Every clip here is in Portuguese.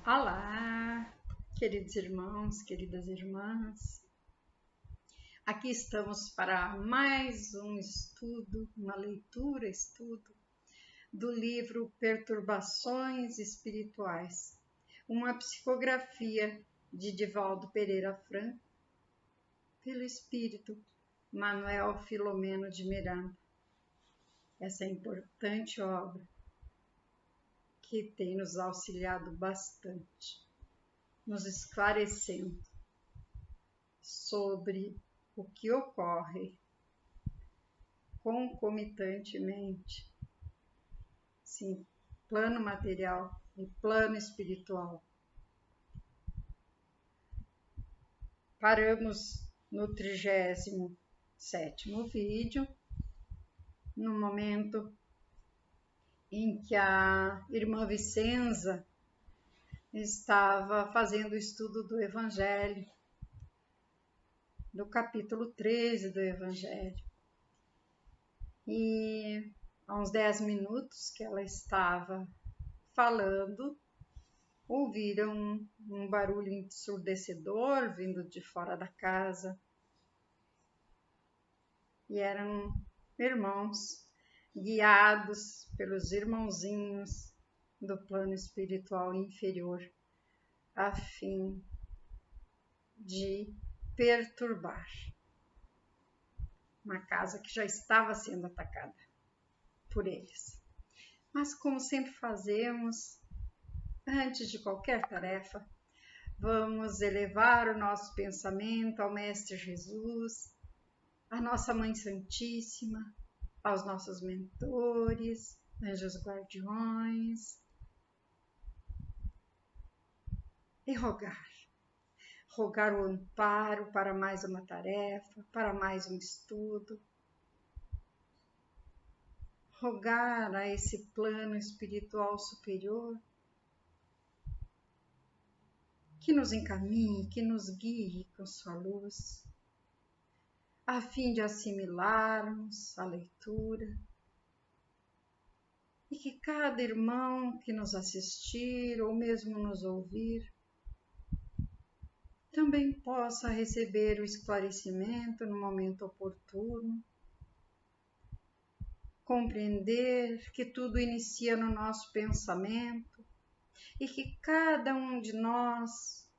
Olá, queridos irmãos, queridas irmãs. Aqui estamos para mais um estudo, uma leitura, estudo do livro Perturbações Espirituais, uma psicografia de Divaldo Pereira Franco, pelo espírito Manuel Filomeno de Miranda. Essa importante obra que tem nos auxiliado bastante, nos esclarecendo sobre o que ocorre concomitantemente, sim, plano material e plano espiritual. Paramos no 37º vídeo, no momento em que a irmã Vicenza estava fazendo o estudo do Evangelho, do capítulo 13 do Evangelho. E há uns 10 minutos que ela estava falando, ouviram um barulho ensurdecedor vindo de fora da casa. E eram irmãos guiados pelos irmãozinhos do plano espiritual inferior, a fim de perturbar uma casa que já estava sendo atacada por eles. Mas como sempre fazemos, antes de qualquer tarefa, vamos elevar o nosso pensamento ao Mestre Jesus, à nossa Mãe Santíssima, aos nossos mentores, anjos guardiões, e rogar o amparo para mais uma tarefa, para mais um estudo, rogar a esse plano espiritual superior que nos encaminhe, que nos guie com sua luz, a fim de assimilarmos a leitura e que cada irmão que nos assistir ou mesmo nos ouvir também possa receber o esclarecimento no momento oportuno, compreender que tudo inicia no nosso pensamento e que cada um de nós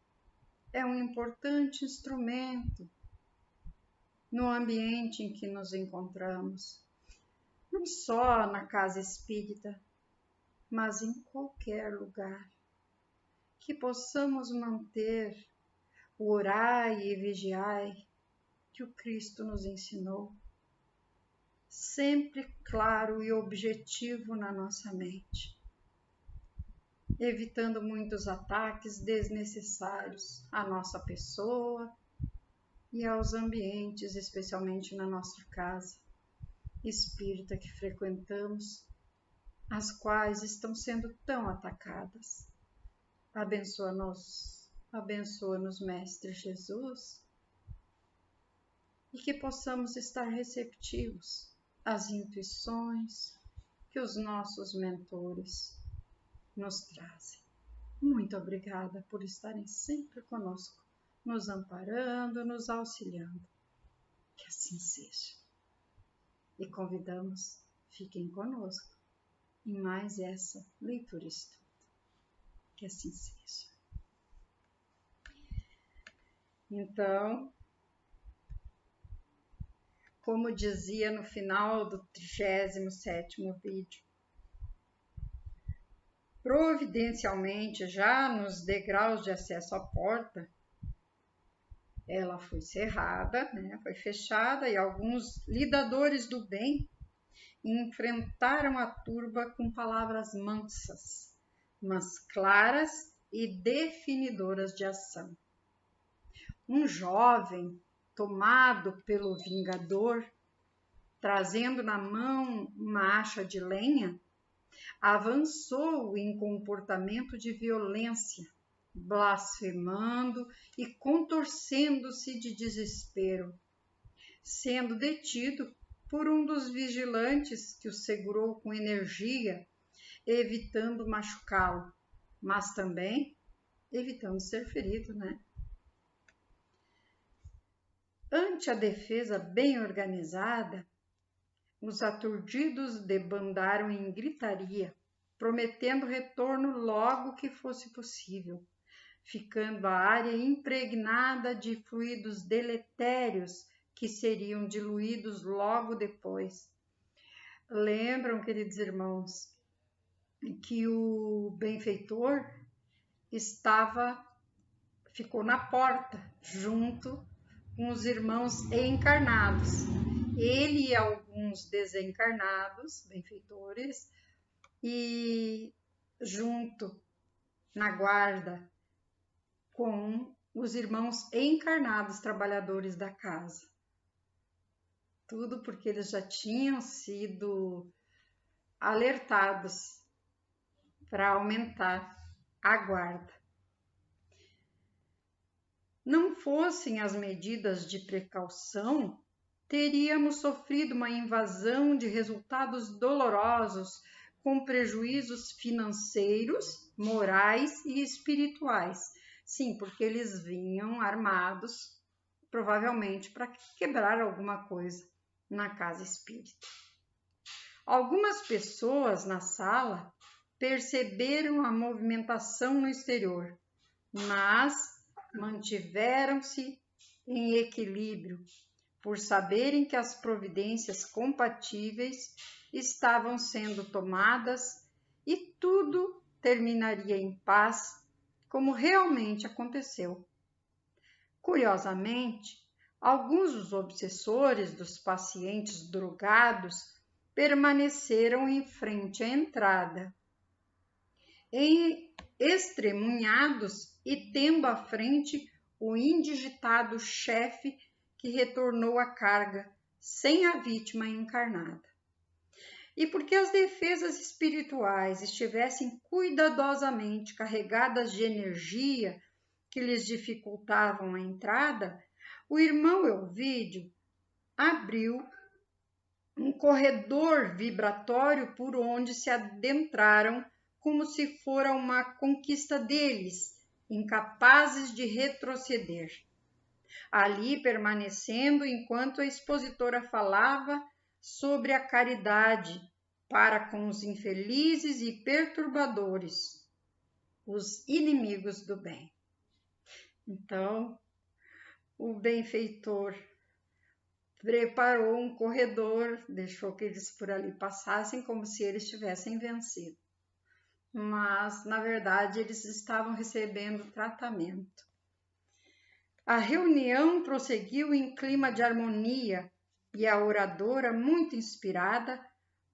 é um importante instrumento no ambiente em que nos encontramos, não só na casa espírita, mas em qualquer lugar, que possamos manter o orai e vigiai que o Cristo nos ensinou, sempre claro e objetivo na nossa mente, evitando muitos ataques desnecessários à nossa pessoa e aos ambientes, especialmente na nossa casa espírita que frequentamos, as quais estão sendo tão atacadas. Abençoa-nos, Mestre Jesus, e que possamos estar receptivos às intuições que os nossos mentores nos trazem. Muito obrigada por estarem sempre conosco, nos amparando, nos auxiliando. Que assim seja. E convidamos, fiquem conosco em mais essa leitura e estudo. Que assim seja. Então, como dizia no final do 37º vídeo, providencialmente, já nos degraus de acesso à porta, ela foi cerrada, foi fechada, e alguns lidadores do bem enfrentaram a turba com palavras mansas, mas claras e definidoras de ação. Um jovem, tomado pelo vingador, trazendo na mão uma acha de lenha, avançou em comportamento de violência, blasfemando e contorcendo-se de desespero, sendo detido por um dos vigilantes que o segurou com energia, evitando machucá-lo, mas também evitando ser ferido, né? Ante a defesa bem organizada, os aturdidos debandaram em gritaria, prometendo retorno logo que fosse possível, ficando a área impregnada de fluidos deletérios que seriam diluídos logo depois. Lembram, queridos irmãos, que o benfeitor ficou na porta, junto com os irmãos encarnados. Ele e alguns desencarnados, benfeitores, e junto na guarda com os irmãos encarnados, trabalhadores da casa. Tudo porque eles já tinham sido alertados para aumentar a guarda. Não fossem as medidas de precaução, teríamos sofrido uma invasão de resultados dolorosos, com prejuízos financeiros, morais e espirituais. Sim, porque eles vinham armados, provavelmente para quebrar alguma coisa na casa espírita. Algumas pessoas na sala perceberam a movimentação no exterior, mas mantiveram-se em equilíbrio, por saberem que as providências compatíveis estavam sendo tomadas e tudo terminaria em paz, como realmente aconteceu. Curiosamente, alguns dos obsessores dos pacientes drogados permaneceram em frente à entrada, estremunhados e tendo à frente o indigitado chefe que retornou à carga sem a vítima encarnada. E porque as defesas espirituais estivessem cuidadosamente carregadas de energia que lhes dificultavam a entrada, o irmão Elvídio abriu um corredor vibratório por onde se adentraram como se fora uma conquista deles, incapazes de retroceder. Ali permanecendo enquanto a expositora falava sobre a caridade para com os infelizes e perturbadores, os inimigos do bem. Então, o benfeitor preparou um corredor, deixou que eles por ali passassem como se eles tivessem vencido. Mas, na verdade, eles estavam recebendo tratamento. A reunião prosseguiu em clima de harmonia e a oradora, muito inspirada,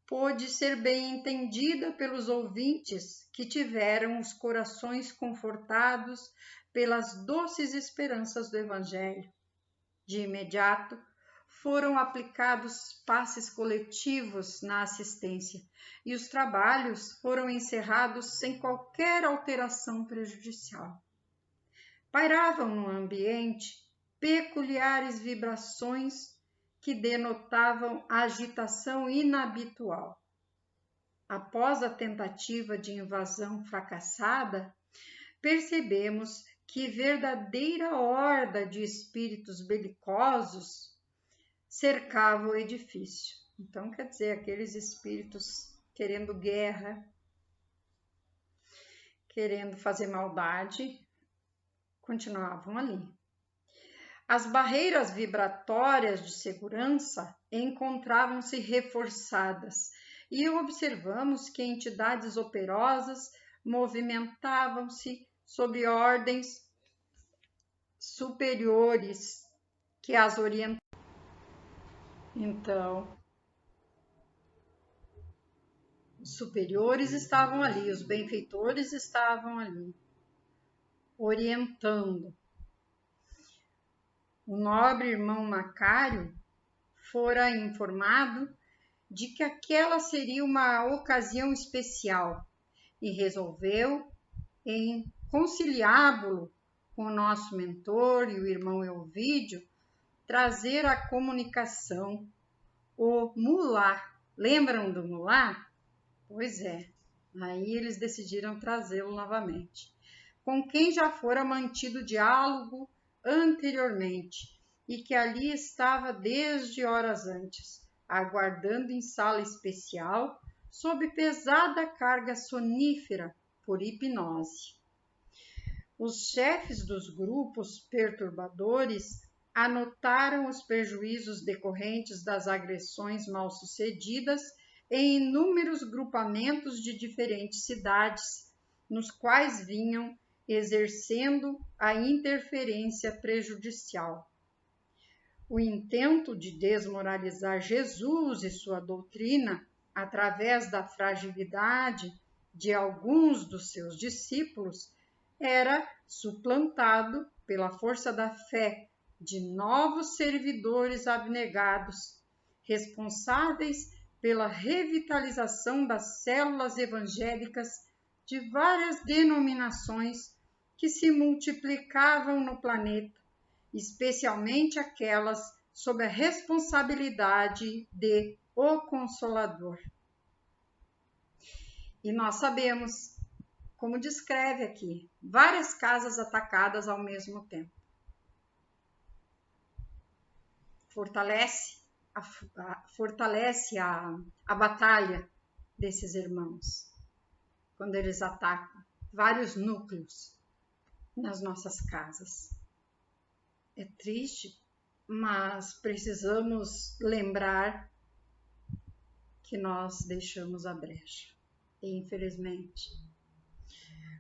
pôde ser bem entendida pelos ouvintes que tiveram os corações confortados pelas doces esperanças do Evangelho. De imediato, foram aplicados passes coletivos na assistência e os trabalhos foram encerrados sem qualquer alteração prejudicial. Pairavam no ambiente peculiares vibrações que denotavam agitação inabitual. Após a tentativa de invasão fracassada, percebemos que verdadeira horda de espíritos belicosos cercava o edifício. Então, quer dizer, aqueles espíritos querendo guerra, querendo fazer maldade, continuavam ali. As barreiras vibratórias de segurança encontravam-se reforçadas e observamos que entidades operosas movimentavam-se sob ordens superiores que as orientavam. Então, os superiores estavam ali, os benfeitores estavam ali, orientando. O nobre irmão Macário fora informado de que aquela seria uma ocasião especial e resolveu, em conciliábulo com o nosso mentor e o irmão Elvídio, trazer a comunicação o mulá. Lembram do mulá? Pois é, aí eles decidiram trazê-lo novamente, com quem já fora mantido diálogo anteriormente e que ali estava desde horas antes, aguardando em sala especial, sob pesada carga sonífera por hipnose. Os chefes dos grupos perturbadores anotaram os prejuízos decorrentes das agressões mal-sucedidas em inúmeros grupamentos de diferentes cidades, nos quais vinham exercendo a interferência prejudicial. O intento de desmoralizar Jesus e sua doutrina, através da fragilidade de alguns dos seus discípulos, era suplantado pela força da fé de novos servidores abnegados, responsáveis pela revitalização das células evangélicas de várias denominações que se multiplicavam no planeta, especialmente aquelas sob a responsabilidade de O Consolador. E nós sabemos, como descreve aqui, várias casas atacadas ao mesmo tempo. Fortalece a batalha desses irmãos, quando eles atacam vários núcleos nas nossas casas. É triste, mas precisamos lembrar que nós deixamos a brecha. E, infelizmente,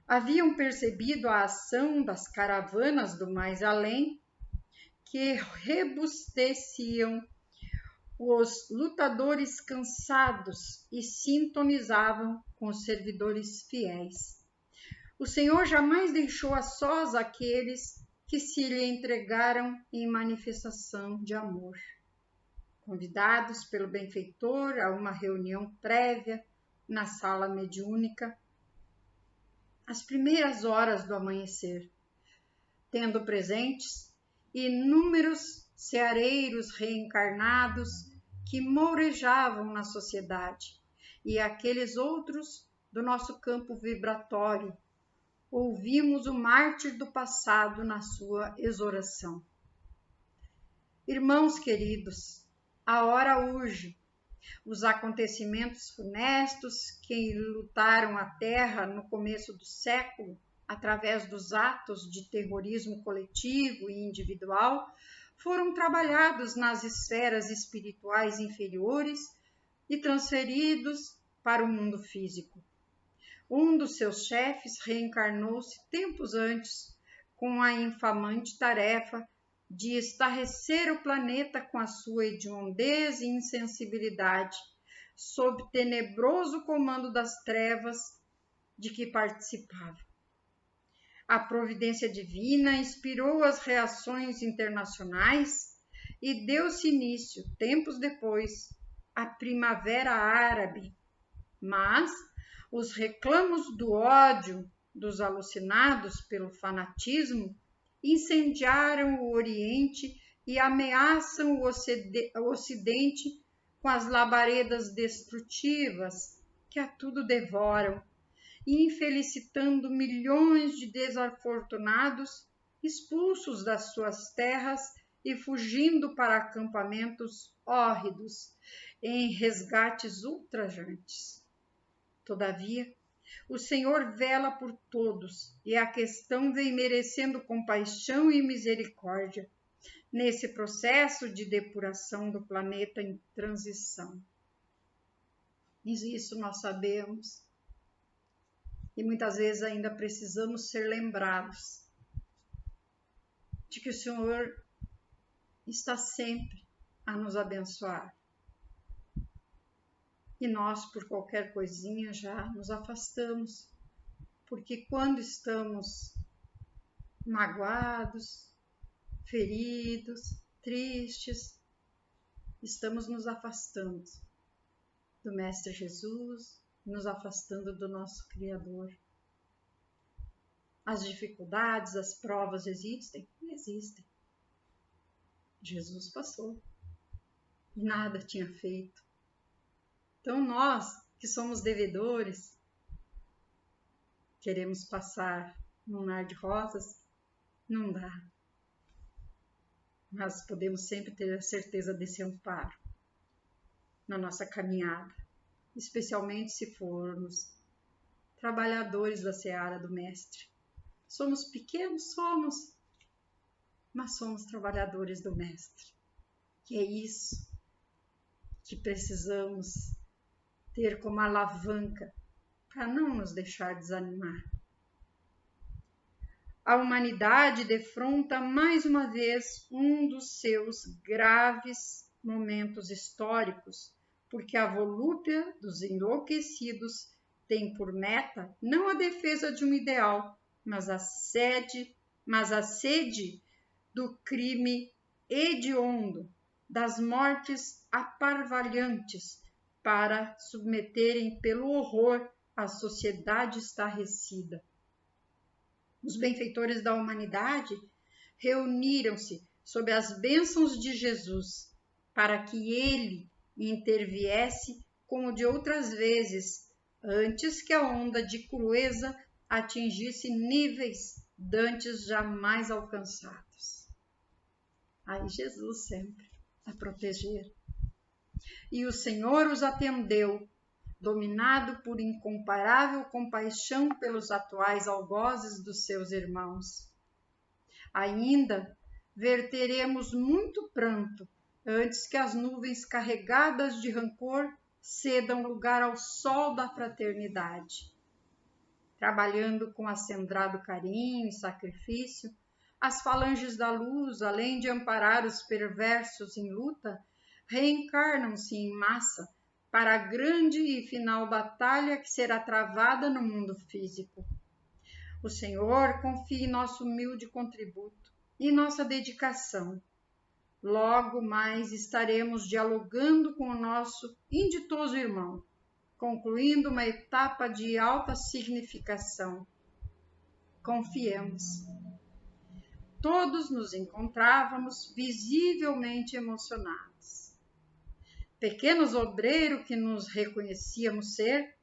haviam percebido a ação das caravanas do mais além, que rebusteciam os lutadores cansados e sintonizavam com os servidores fiéis. O Senhor jamais deixou a sós aqueles que se lhe entregaram em manifestação de amor. Convidados pelo benfeitor a uma reunião prévia na sala mediúnica, às primeiras horas do amanhecer, tendo presentes inúmeros ceareiros reencarnados que mourejavam na sociedade e aqueles outros do nosso campo vibratório, ouvimos o mártir do passado na sua exortação. Irmãos queridos, a hora urge. Os acontecimentos funestos que lutaram a Terra no começo do século, através dos atos de terrorismo coletivo e individual, foram trabalhados nas esferas espirituais inferiores e transferidos para o mundo físico. Um dos seus chefes reencarnou-se tempos antes com a infamante tarefa de estarrecer o planeta com a sua hediondez e insensibilidade, sob tenebroso comando das trevas de que participava. A providência divina inspirou as reações internacionais e deu-se início, tempos depois, à Primavera Árabe, mas os reclamos do ódio dos alucinados pelo fanatismo incendiaram o Oriente e ameaçam o Ocidente com as labaredas destrutivas que a tudo devoram, infelicitando milhões de desafortunados expulsos das suas terras e fugindo para acampamentos hórridos em resgates ultrajantes. Todavia, o Senhor vela por todos e a questão vem merecendo compaixão e misericórdia nesse processo de depuração do planeta em transição. E isso nós sabemos e muitas vezes ainda precisamos ser lembrados de que o Senhor está sempre a nos abençoar. E nós, por qualquer coisinha, já nos afastamos, porque quando estamos magoados, feridos, tristes, estamos nos afastando do Mestre Jesus, nos afastando do nosso Criador. As dificuldades, as provas existem? Existem. Jesus passou e nada tinha feito. Então nós, que somos devedores, queremos passar num mar de rosas, não dá. Mas podemos sempre ter a certeza desse amparo na nossa caminhada, especialmente se formos trabalhadores da seara do Mestre. Somos pequenos, mas somos trabalhadores do Mestre. E é isso que precisamos ter como alavanca para não nos deixar desanimar. A humanidade defronta mais uma vez um dos seus graves momentos históricos, porque a volúpia dos enlouquecidos tem por meta não a defesa de um ideal, mas a sede do crime hediondo, das mortes aparvalhantes, para submeterem pelo horror a sociedade estarrecida. Os benfeitores da humanidade reuniram-se sob as bênçãos de Jesus, para que ele interviesse como de outras vezes, antes que a onda de crueza atingisse níveis dantes jamais alcançados. Aí Jesus sempre a proteger. E o Senhor os atendeu, dominado por incomparável compaixão pelos atuais algozes dos seus irmãos. Ainda verteremos muito pranto antes que as nuvens carregadas de rancor cedam lugar ao sol da fraternidade. Trabalhando com acendrado carinho e sacrifício, as falanges da luz, além de amparar os perversos em luta, reencarnam-se em massa para a grande e final batalha que será travada no mundo físico. O Senhor confie nosso humilde contributo e nossa dedicação. Logo mais estaremos dialogando com o nosso inditoso irmão, concluindo uma etapa de alta significação. Confiemos. Todos nos encontrávamos visivelmente emocionados. Pequenos obreiros que nos reconhecíamos ser,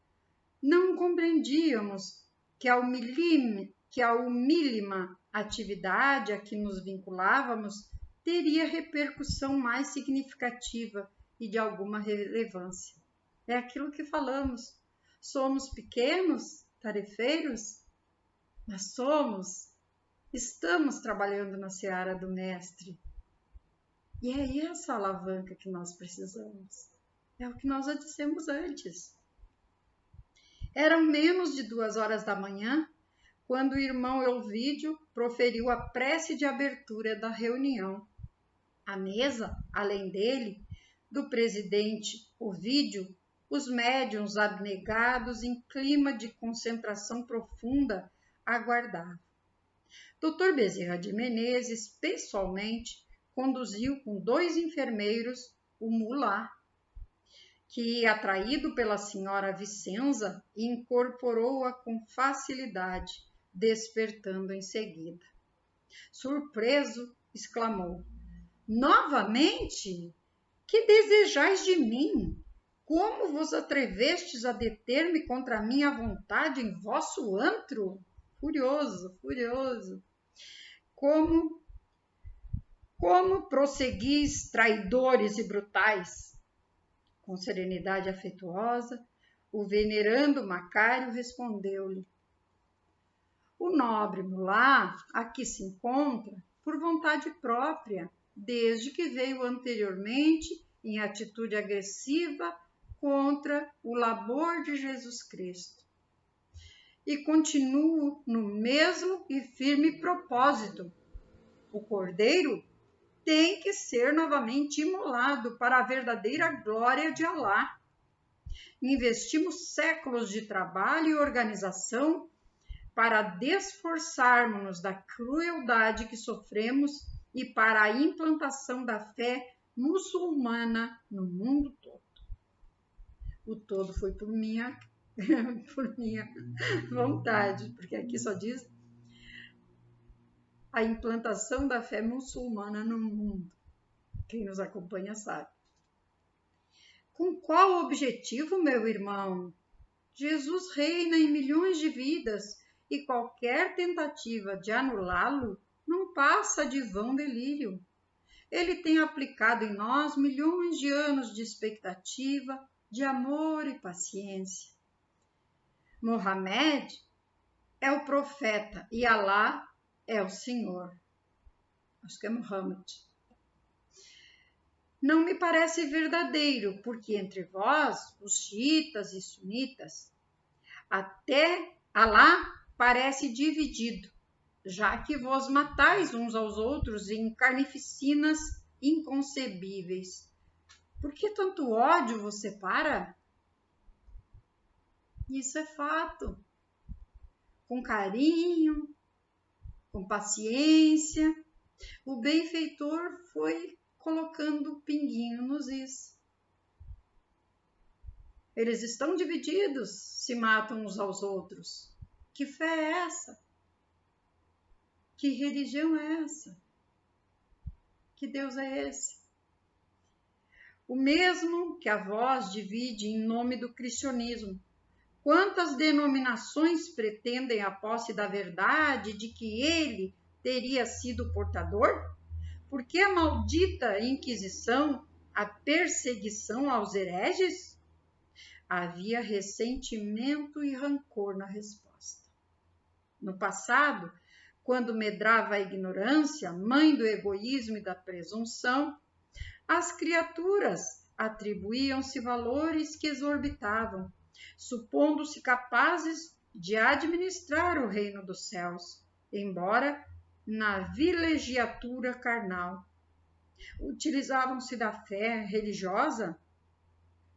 não compreendíamos que a humílima atividade a que nos vinculávamos teria repercussão mais significativa e de alguma relevância. É aquilo que falamos. Somos pequenos, tarefeiros, mas estamos trabalhando na seara do Mestre. E é essa alavanca que nós precisamos. É o que nós já dissemos antes. Eram menos de 2h da manhã, quando o irmão Elvídio proferiu a prece de abertura da reunião. À mesa, além dele, do presidente Ovídio, os médiuns abnegados em clima de concentração profunda aguardavam. Dr. Bezerra de Menezes, pessoalmente, conduziu com 2 enfermeiros o mulá, que, atraído pela senhora Vicenza, incorporou-a com facilidade, despertando em seguida. Surpreso, exclamou: "Novamente? Que desejais de mim? Como vos atrevestes a deter-me contra a minha vontade em vosso antro?" Furioso. Como prosseguis, traidores e brutais? Com serenidade afetuosa, o venerando Macário respondeu-lhe: "O nobre mulá aqui se encontra por vontade própria, desde que veio anteriormente em atitude agressiva contra o labor de Jesus Cristo. E continuo no mesmo e firme propósito. O cordeiro tem que ser novamente imolado para a verdadeira glória de Alá. Investimos séculos de trabalho e organização para desforçarmos-nos da crueldade que sofremos e para a implantação da fé muçulmana no mundo todo." O todo foi por minha vontade, porque aqui só diz a implantação da fé muçulmana no mundo. Quem nos acompanha sabe. Com qual objetivo, meu irmão? Jesus reina em milhões de vidas e qualquer tentativa de anulá-lo não passa de vão delírio. Ele tem aplicado em nós milhões de anos de expectativa, de amor e paciência. Mohamed é o profeta e Alá é o Senhor. Acho que é Muhammad. Não me parece verdadeiro, porque entre vós, os xiitas e sunitas, até Alá parece dividido, já que vós matais uns aos outros em carnificinas inconcebíveis. Por que tanto ódio vos separa? Isso é fato. Com carinho, com paciência, o benfeitor foi colocando pinguinho nos is. Eles estão divididos, se matam uns aos outros. Que fé é essa? Que religião é essa? Que Deus é esse? O mesmo que a vós divide em nome do cristianismo. Quantas denominações pretendem a posse da verdade de que ele teria sido portador? Porque a maldita Inquisição, a perseguição aos hereges? Havia ressentimento e rancor na resposta. No passado, quando medrava a ignorância, mãe do egoísmo e da presunção, as criaturas atribuíam-se valores que exorbitavam, supondo-se capazes de administrar o reino dos céus, embora na vilegiatura carnal. Utilizavam-se da fé religiosa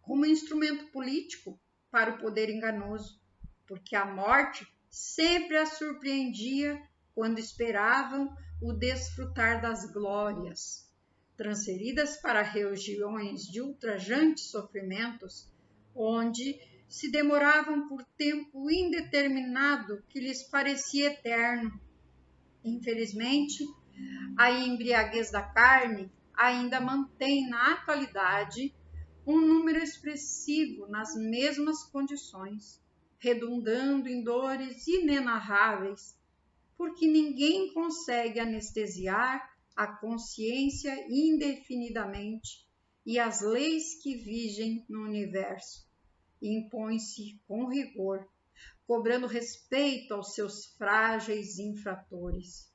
como instrumento político para o poder enganoso, porque a morte sempre as surpreendia quando esperavam o desfrutar das glórias. Transferidas para regiões de ultrajantes sofrimentos, onde se demoravam por tempo indeterminado que lhes parecia eterno. Infelizmente, a embriaguez da carne ainda mantém na atualidade um número expressivo nas mesmas condições, redundando em dores inenarráveis, porque ninguém consegue anestesiar a consciência indefinidamente e as leis que vigem no universo impõem-se com rigor, cobrando respeito aos seus frágeis infratores.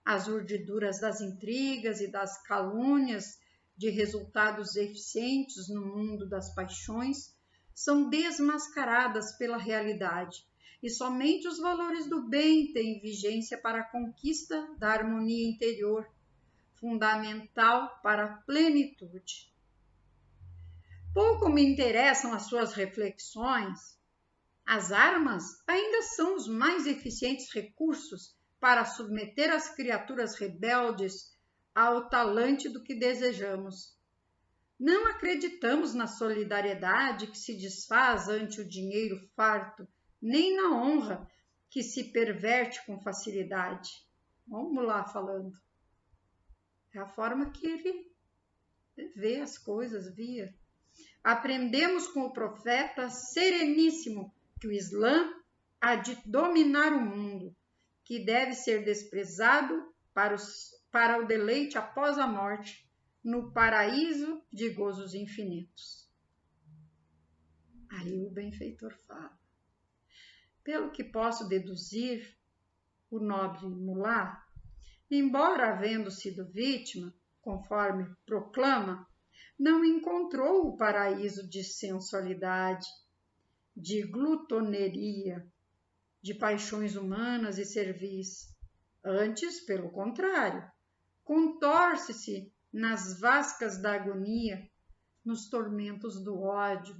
As urdiduras das intrigas e das calúnias de resultados eficientes no mundo das paixões são desmascaradas pela realidade, e somente os valores do bem têm vigência para a conquista da harmonia interior, fundamental para a plenitude. Pouco me interessam as suas reflexões. As armas ainda são os mais eficientes recursos para submeter as criaturas rebeldes ao talante do que desejamos. Não acreditamos na solidariedade que se desfaz ante o dinheiro farto, nem na honra que se perverte com facilidade. Vamos lá falando. É a forma que ele vê as coisas, via. Aprendemos com o profeta sereníssimo que o Islã há de dominar o mundo, que deve ser desprezado para o deleite após a morte, no paraíso de gozos infinitos. Aí o benfeitor fala. Pelo que posso deduzir, o nobre mulá, embora havendo sido vítima, conforme proclama, não encontrou o paraíso de sensualidade, de glutoneria, de paixões humanas e servis. Antes, pelo contrário, contorce-se nas vascas da agonia, nos tormentos do ódio,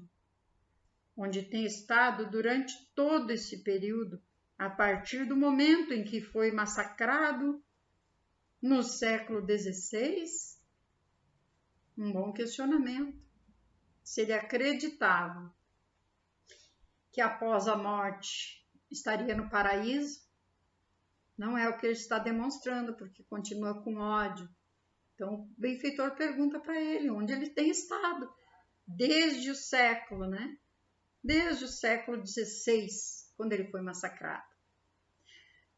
onde tem estado durante todo esse período, a partir do momento em que foi massacrado no século XVI? Um bom questionamento. Se ele acreditava que após a morte estaria no paraíso, não é o que ele está demonstrando, porque continua com ódio. Então, o benfeitor pergunta para ele onde ele tem estado desde o século, né? Desde o século XVI, quando ele foi massacrado.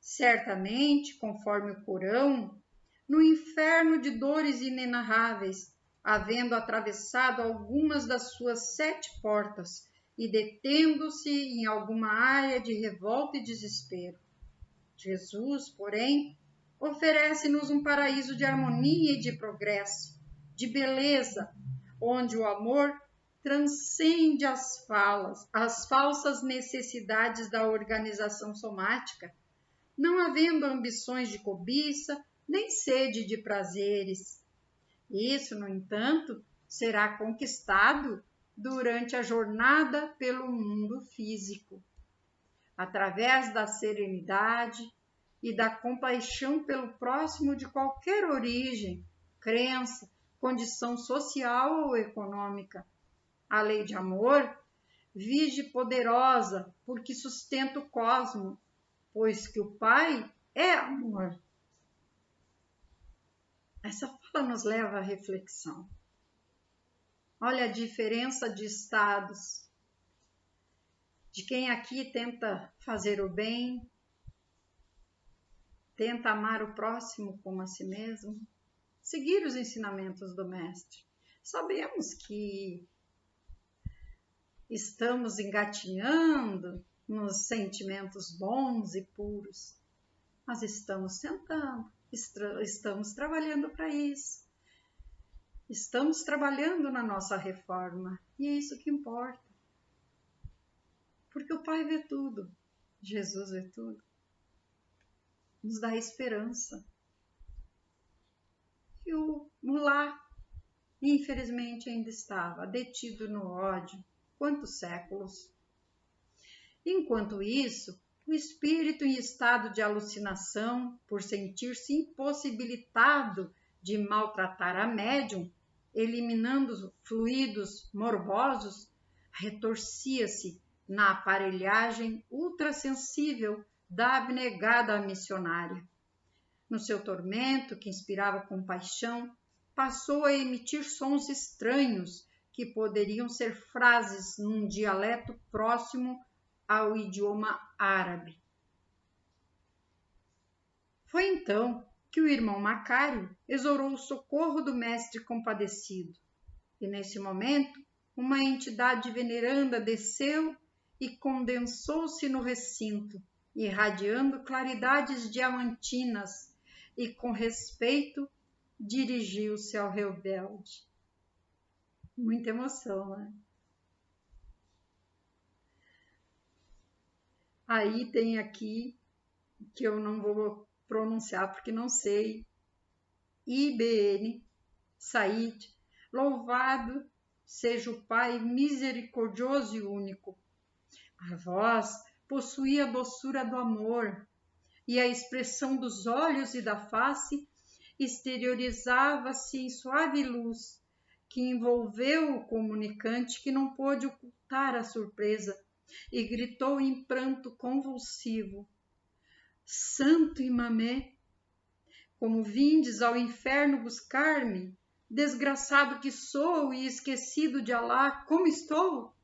Certamente, conforme o Corão, no inferno de dores inenarráveis, havendo atravessado algumas das suas 7 portas e detendo-se em alguma área de revolta e desespero. Jesus, porém, oferece-nos um paraíso de harmonia e de progresso, de beleza, onde o amor transcende as falsas necessidades da organização somática, não havendo ambições de cobiça, nem sede de prazeres. Isso, no entanto, será conquistado durante a jornada pelo mundo físico, através da serenidade e da compaixão pelo próximo de qualquer origem, crença, condição social ou econômica. A lei de amor vige poderosa porque sustenta o cosmos, pois que o Pai é amor. Essa fala nos leva à reflexão. Olha a diferença de estados, de quem aqui tenta fazer o bem, tenta amar o próximo como a si mesmo, seguir os ensinamentos do Mestre. Sabemos que estamos engatinhando nos sentimentos bons e puros, mas estamos tentando, estamos trabalhando para isso. Estamos trabalhando na nossa reforma e é isso que importa. Porque o Pai vê tudo, Jesus vê tudo, nos dá esperança. E o Mulá, infelizmente, ainda estava detido no ódio. Quantos séculos? Enquanto isso, o espírito em estado de alucinação, por sentir-se impossibilitado de maltratar a médium, eliminando fluidos morbosos, retorcia-se na aparelhagem ultrassensível da abnegada missionária. No seu tormento, que inspirava compaixão, passou a emitir sons estranhos que poderiam ser frases num dialeto próximo ao idioma árabe. Foi então que o irmão Macário exorou o socorro do mestre compadecido, e nesse momento uma entidade veneranda desceu e condensou-se no recinto, irradiando claridades diamantinas, e com respeito dirigiu-se ao rebelde. Muita emoção, né? Aí tem aqui, que eu não vou pronunciar porque não sei, IBN, Said, louvado seja o Pai misericordioso e único. A voz possuía a doçura do amor e a expressão dos olhos e da face exteriorizava-se em suave luz que envolveu o comunicante, que não pôde ocultar a surpresa e gritou em pranto convulsivo: Santo Imamé, como vindes ao inferno buscar-me, desgraçado que sou e esquecido de Alá, como estou?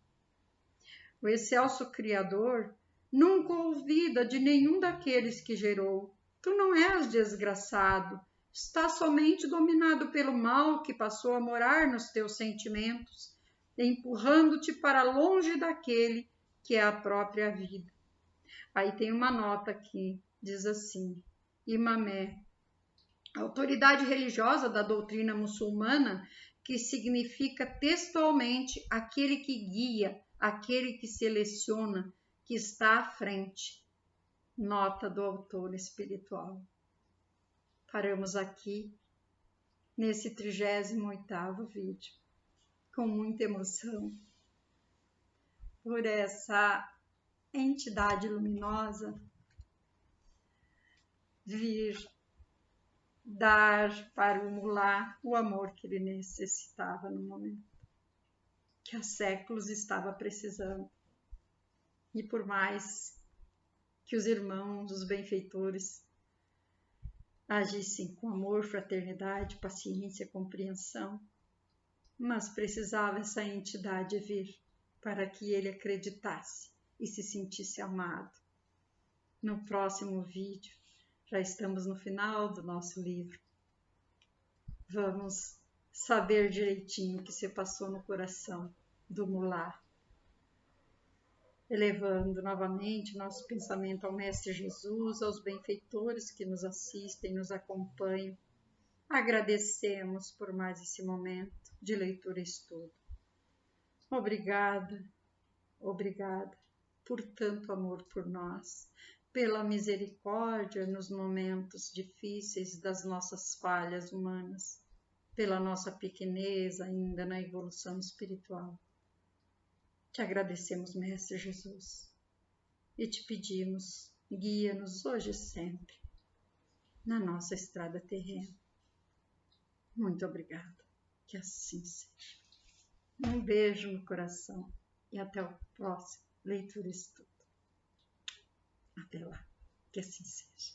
O excelso Criador nunca ouvida de nenhum daqueles que gerou. Tu não és desgraçado, estás somente dominado pelo mal que passou a morar nos teus sentimentos, empurrando-te para longe daquele que é a própria vida. Aí tem uma nota aqui, diz assim: Imamé, autoridade religiosa da doutrina muçulmana, que significa textualmente aquele que guia, aquele que seleciona, que está à frente. Nota do autor espiritual. Paramos aqui nesse 38º vídeo, com muita emoção, por essa entidade luminosa vir dar para o Mulá o amor que ele necessitava no momento, que há séculos estava precisando. E por mais que os irmãos, os benfeitores, agissem com amor, fraternidade, paciência, compreensão, mas precisava essa entidade vir para que ele acreditasse e se sentisse amado. No próximo vídeo, já estamos no final do nosso livro. Vamos saber direitinho o que se passou no coração do Mulá, elevando novamente nosso pensamento ao Mestre Jesus, aos benfeitores que nos assistem, nos acompanham. Agradecemos por mais esse momento de leitura e estudo. Obrigada, obrigada por tanto amor por nós, pela misericórdia nos momentos difíceis das nossas falhas humanas, pela nossa pequenez ainda na evolução espiritual. Te agradecemos, Mestre Jesus, e te pedimos, guia-nos hoje e sempre na nossa estrada terrena. Muito obrigada, que assim seja. Um beijo no coração e até o próximo leitura e estudo. Até lá, que assim seja.